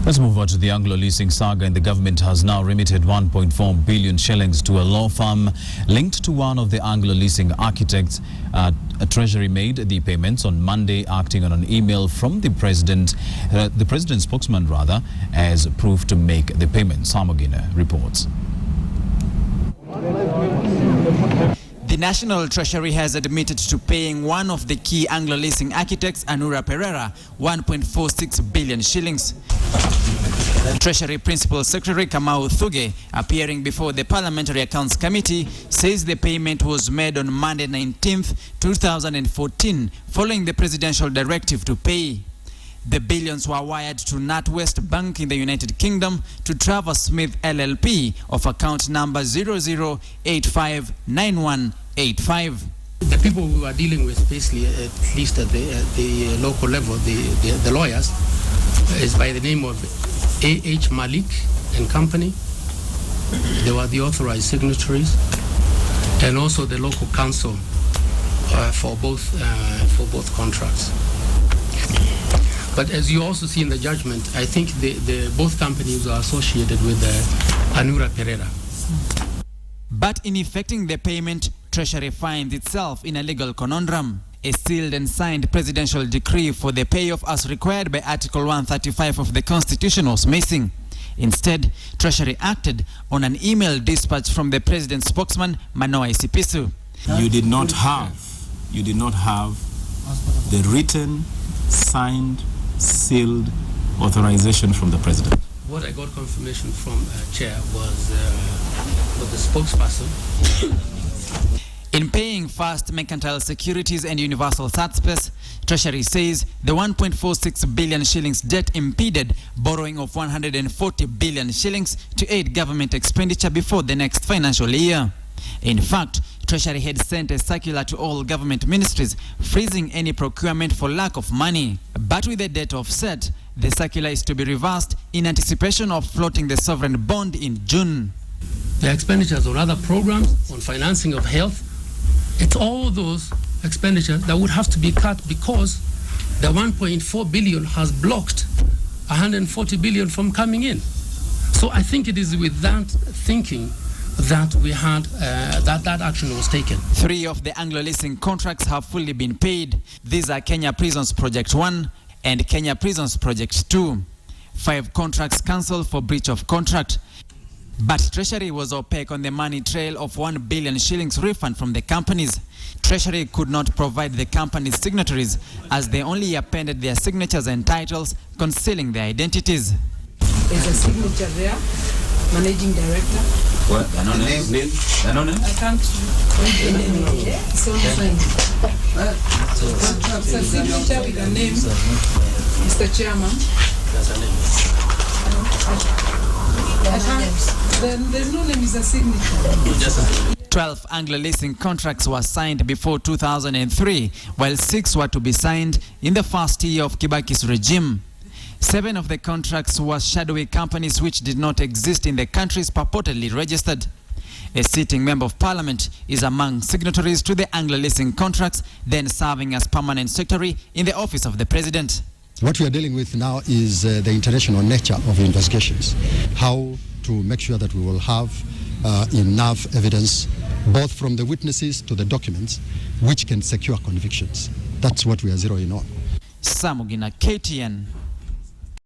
Let's move on to the Ango Leasing saga, and the government has now remitted 1.4 billion shillings to a law firm linked to one of the Ango Leasing architects. Treasury made the payments on Monday, acting on an email from the president's spokesman, as proof to make the payment. Samogina reports. The National Treasury has admitted to paying one of the key Ango Leasing architects, Anura Pereira, 1.46 billion shillings. Treasury Principal Secretary Kamau Thuge, appearing before the Parliamentary Accounts Committee, says the payment was made on Monday 19th, 2014, following the presidential directive to pay. The billions were wired to NatWest Bank in the United Kingdom to Travers Smith LLP of account number 00859185. The people we were dealing with, basically, at least at the local level, the lawyers, is by the name of A.H. Malik and Company. They were the authorized signatories, and also the local council for both contracts. But as you also see in the judgment, I think both companies are associated with Anura Pereira. But in effecting the payment, Treasury finds itself in a legal conundrum. A sealed and signed presidential decree for the payoff as required by Article 135 of the Constitution was missing. Instead, Treasury acted on an email dispatch from the president's spokesman, Manoa Isipisu. You did not have the written, signed, sealed authorization from the president. What I got confirmation from Chair was the spokesperson. In paying First Mercantile Securities and Universal Satspace, Treasury says the 1.46 billion shillings debt impeded borrowing of 140 billion shillings to aid government expenditure before the next financial year. In fact, Treasury had sent a circular to all government ministries freezing any procurement for lack of money. But with the debt offset, the circular is to be reversed in anticipation of floating the sovereign bond in June. The expenditures on other programs, on financing of health, it's all those expenditures that would have to be cut because the 1.4 billion has blocked 140 billion from coming in. So I think it is with that thinking that we had that action was taken. 3 of the Ango Leasing contracts have fully been paid. These are Kenya Prisons Project 1 and Kenya Prisons Project 2. 5 contracts cancelled for breach of contract. But Treasury was opaque on the money trail of 1 billion shillings refund from the companies. Treasury could not provide the companies' signatories as they only appended their signatures and titles, concealing their identities. There's a signature there, Managing Director. What? Name? I can't read the name. It's on the sign. It's a signature with a name, Mr. Chairman. That's a name. There's no name, is a signature. 12 Ango Leasing contracts were signed before 2003, while 6 were to be signed in the first year of Kibaki's regime. 7 of the contracts were shadowy companies which did not exist in the countries purportedly registered. A sitting member of parliament is among signatories to the Ango Leasing contracts, then serving as permanent secretary in the office of the president. What we are dealing with now is the international nature of investigations. How to make sure that we will have enough evidence, both from the witnesses to the documents, which can secure convictions. That's what we are zeroing on. Samogina, KTN.